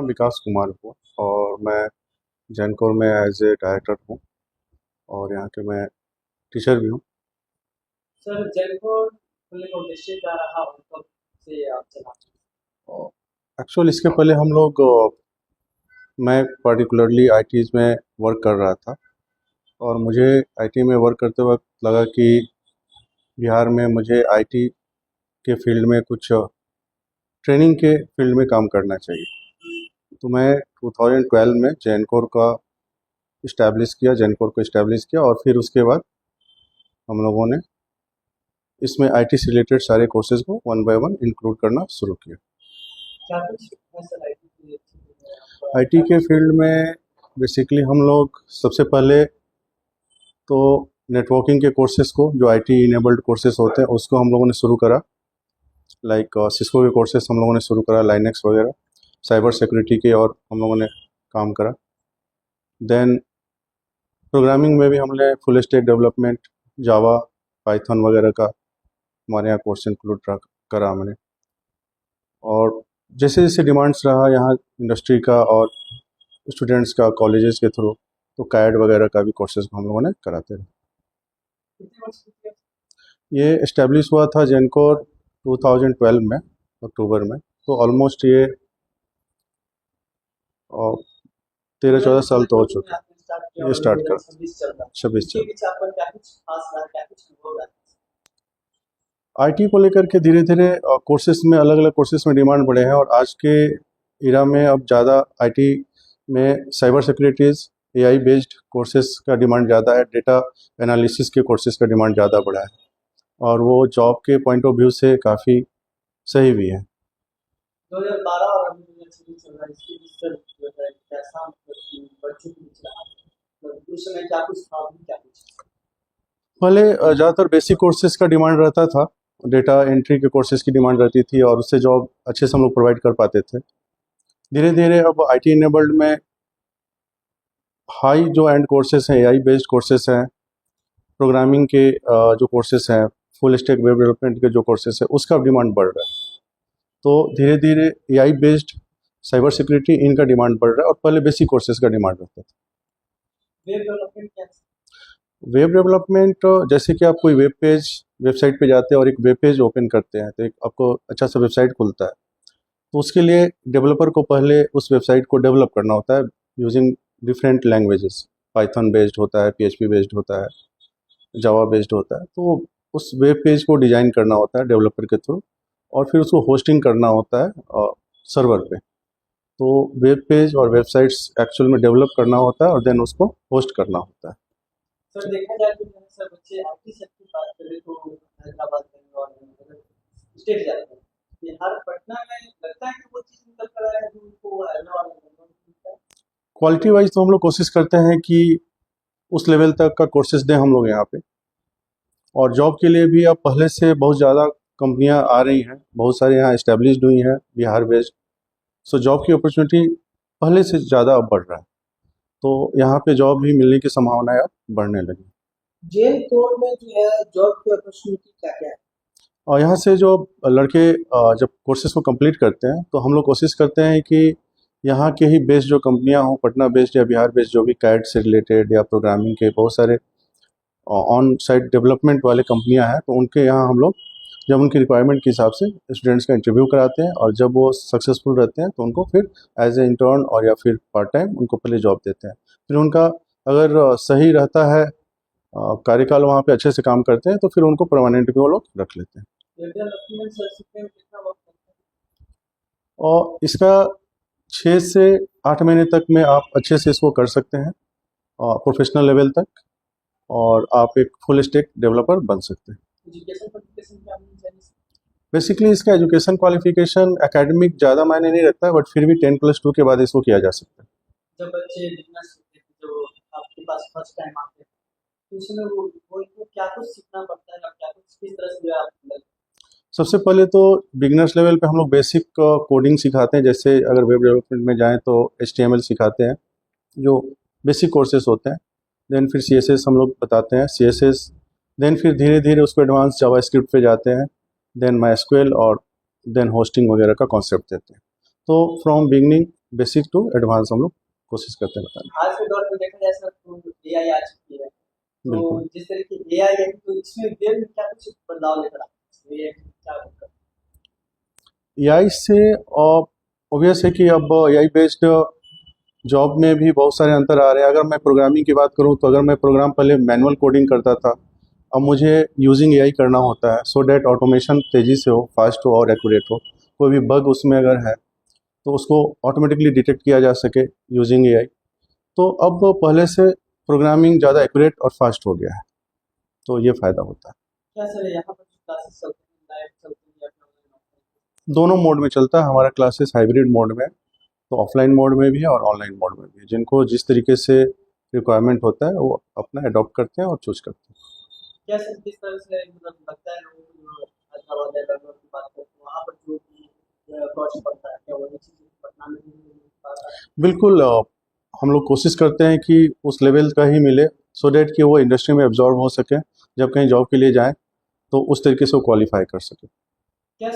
नाम विकास कुमार हुआ और मैं जैनकोर में एज ए डायरेक्टर हूँ और यहाँ के मैं टीचर भी हूँ। सर जयपुर खुलने का उद्देश्य क्या रहा और कब से आप चला? एक्चुअल इसके पहले हम लोग मैं पर्टिकुलरली आईटीज़ में वर्क कर रहा था और मुझे आईटी में वर्क करते वक्त लगा कि बिहार में मुझे आईटी के फील्ड में कुछ ट्रेनिंग के फील्ड में काम करना चाहिए। तो मैं 2012 में जैनकोर को इस्टेब्लिश किया और फिर उसके बाद हम लोगों ने इसमें आईटी से रिलेटेड सारे कोर्सेज को वन बाय वन इंक्लूड करना शुरू किया। क्या कुछ है सर आईटी के आईटी के फील्ड में बेसिकली हम लोग सबसे पहले तो नेटवर्किंग के कोर्सेज को, जो आईटी इनेबल्ड कोर्सेज होते हैं, उसको हम लोगों ने शुरू करा। लाइक सिस्को के कोर्सेज हम लोगों ने शुरू करा, लाइनेक्स वगैरह, साइबर सिक्योरिटी के, और हम लोगों ने काम करा। देन प्रोग्रामिंग में भी हमने फुल स्टैक डेवलपमेंट, जावा, पाइथन वगैरह का हमारे यहाँ कोर्स इंक्लूड करा हमने। और जैसे जैसे डिमांड्स रहा यहाँ इंडस्ट्री का और स्टूडेंट्स का कॉलेजेस के थ्रू, तो कैड वगैरह का भी कोर्सेज हम लोगों ने कराते रहे। कितने वर्ष की थी? ये इस्टेब्लिश हुआ था जैनकोर 2012 में, अक्टूबर में, तो ऑलमोस्ट ये 13-14 साल तो हो चुके हैं। स्टार्ट किया ये और स्टार्ट कर 2026 चल रहा है। 26 इसके पीछे आपका क्या कुछ खास रहा, क्या कुछ अनुभव रहा? आईटी को लेकर के धीरे धीरे कोर्सेज में, अलग अलग कोर्सेज में डिमांड बढ़े हैं और आज के इरा में अब ज़्यादा आईटी में cyber securities, AI based courses का डिमांड ज़्यादा है, डेटा एनालिसिस के कोर्सेज का डिमांड ज़्यादा बढ़ा है और वो जॉब के पॉइंट ऑफ व्यू से काफ़ी सही भी है। 2012 और अभी 2026 चल रहा है, इसके बीच सर जो है कैसा बच्चों के बीच रहा, मतलब उस समय क्या कुछ था, अभी क्या कुछ? पहले ज़्यादातर बेसिक कोर्सेज का डिमांड रहता था, डेटा एंट्री के कोर्सेज की डिमांड रहती थी और उससे जॉब अच्छे से हम लोग प्रोवाइड कर पाते थे। धीरे धीरे अब आईटी इनेबल्ड में हाई जो एंड कोर्सेज हैं, एआई बेस्ड कोर्सेज हैं, प्रोग्रामिंग के जो कोर्सेज हैं, फुल स्टैक वेब डेवलपमेंट के जो कोर्सेज हैं, उसका डिमांड बढ़ रहा है। तो धीरे धीरे एआई बेस्ड, साइबर सिक्योरिटी, इनका डिमांड बढ़ रहा है और पहले बेसिक कोर्सेज का डिमांड रहता था। वेब डेवलपमेंट क्या है? वेब डेवलपमेंट जैसे कि आप कोई वेबसाइट पे जाते हैं और एक वेब पेज ओपन करते हैं तो एक आपको अच्छा सा वेबसाइट खुलता है, तो उसके लिए डेवलपर को पहले उस वेबसाइट को डेवलप करना होता है using different languages. Python based होता है, पीएचपी बेस्ड होता है, जावा बेस्ड होता है। तो उस वेब पेज को डिज़ाइन करना होता है डेवलपर के थ्रू और फिर उसको होस्टिंग करना होता है सर्वर पे। तो वेब पेज और वेबसाइट्स एक्चुअल में डेवलप करना होता है और देन उसको होस्ट करना होता है। सर देखा जाए तो जो है सर बच्चे आईटी सेक्टर की बात करें तो हैदराबाद, बेंगलोर स्टेट जाते हैं। बिहार पटना में लगता है कि वो चीज़ निकल कर आया है जो उनको हैदराबाद में बेंगलोर में मिलता है। क्वालिटी वाइज तो हम लोग कोशिश करते हैं कि उस लेवल तक का कोर्सेज दें हम लोग यहाँ पे, और जॉब के लिए भी अब पहले से बहुत ज़्यादा कंपनियाँ आ रही हैं, बहुत सारे यहाँ इस्टेब्लिश्ड हुई हैं बिहार बेस्ड। सो जॉब की अपॉर्चुनिटी पहले से ज़्यादा अब बढ़ रहा है, तो यहाँ पे जॉब भी मिलने की संभावनाएं अब बढ़ने लगी। जेल कोड में जो है जॉब की अपॉर्चुनिटी क्या क्या है? और यहाँ से जो लड़के जब कोर्सेज को कंप्लीट करते हैं तो हम लोग कोशिश करते हैं कि यहाँ के ही बेस्ड जो कंपनियाँ हों, पटना बेस्ड या बिहार बेस्ड, जो भी कैड से रिलेटेड या प्रोग्रामिंग के बहुत सारे ऑन साइट डेवलपमेंट वाले कंपनियाँ हैं, तो उनके यहाँ हम लोग जब उनकी रिक्वायरमेंट के हिसाब से स्टूडेंट्स का इंटरव्यू कराते हैं और जब वो सक्सेसफुल रहते हैं तो उनको फिर एज ए इंटर्न और या फिर पार्ट टाइम उनको पहले जॉब देते हैं। फिर उनका अगर सही रहता है, कार्यकाल वहाँ पे अच्छे से काम करते हैं, तो फिर उनको परमानेंट भी वो लोग रख लेते हैं। डेवलपमेंट सर सीखने में कितना वक्त लगता है? और इसका 6 से 8 महीने तक में आप अच्छे से इसको कर सकते हैं प्रोफेशनल लेवल तक, और आप एक फुल स्टैक डेवलपर बन सकते हैं। एजुकेशन क्वालिफिकेशन क्या होनी चाहिए सर? बेसिकली इसका एजुकेशन क्वालिफिकेशन एकेडमिक ज़्यादा मायने नहीं रखता है, बट फिर भी 10+2 के बाद इसको किया जा सकता है। जब बच्चे बिजनेस जो आपके पास फर्स्ट टाइम आते हैं तो उसमें वो क्या कुछ सीखना पड़ता है और क्या कुछ किस तरह से जो है आप? सबसे पहले तो बिगनर्स लेवल पे हम लोग बेसिक कोडिंग सिखाते हैं। जैसे अगर वेब डेवलपमेंट में जाएं तो HTML सिखाते हैं, जो बेसिक कोर्सेज होते हैं। देन फिर CSS हम लोग बताते हैं, CSS। देन फिर धीरे धीरे उसको एडवांस जावास्क्रिप्ट पे जाते हैं, देन MySQL, और देन होस्टिंग वगैरह का कॉन्सेप्ट देते हैं। तो from beginning basic to advance हम लोग कोशिश करते हैं बताने। आज के दौर में देखा जाए सर तो एआई आ चुकी है, तो बिल्कुल। जिस तरीके एआई है तो इसमें वेब में क्या कुछ बदलाव लेकर आता है, ये क्या होगा? एआई से ऑब्वियस है कि अब एआई बेस्ड जॉब में भी बहुत सारे अंतर आ रहे हैं। अगर मैं प्रोग्रामिंग की बात करूं तो अगर मैं प्रोग्राम पहले मैनुअल कोडिंग करता था, अब मुझे यूजिंग एआई करना होता है सो डैट ऑटोमेशन तेज़ी से हो, फास्ट हो और एक्यूरेट हो। कोई भी बग उसमें अगर है तो उसको ऑटोमेटिकली डिटेक्ट किया जा सके यूजिंग एआई। तो अब पहले से प्रोग्रामिंग ज़्यादा एक्यूरेट और फास्ट हो गया है, तो ये फ़ायदा होता है। क्या सर यहाँ पर क्लासेस चलती हैं, लाइव चलती हैं या फिर ऑनलाइन? दोनों मोड में चलता है हमारा क्लासेस, हाइब्रिड मोड में है, तो ऑफलाइन मोड में भी है और ऑनलाइन मोड में भी है। जिनको जिस तरीके से रिक्वायरमेंट होता है वो अपना अडॉप्ट करते हैं और चूज करते हैं। क्या सर किस तरह से मतलब लगता है लोगों को जो हैदराबाद या बेंगलोर की बात करें तो वहाँ पर जो कॉस्ट पड़ता है, क्या वही चीज़ पटना में भी मिल पाता है? बिल्कुल हम लोग कोशिश करते हैं कि उस लेवल का ही मिले सो डैट कि वो इंडस्ट्री में एब्जॉर्ब हो सके, जब कहीं जॉब के लिए जाएं तो उस तरीके से वो क्वालिफाई कर सके। क्या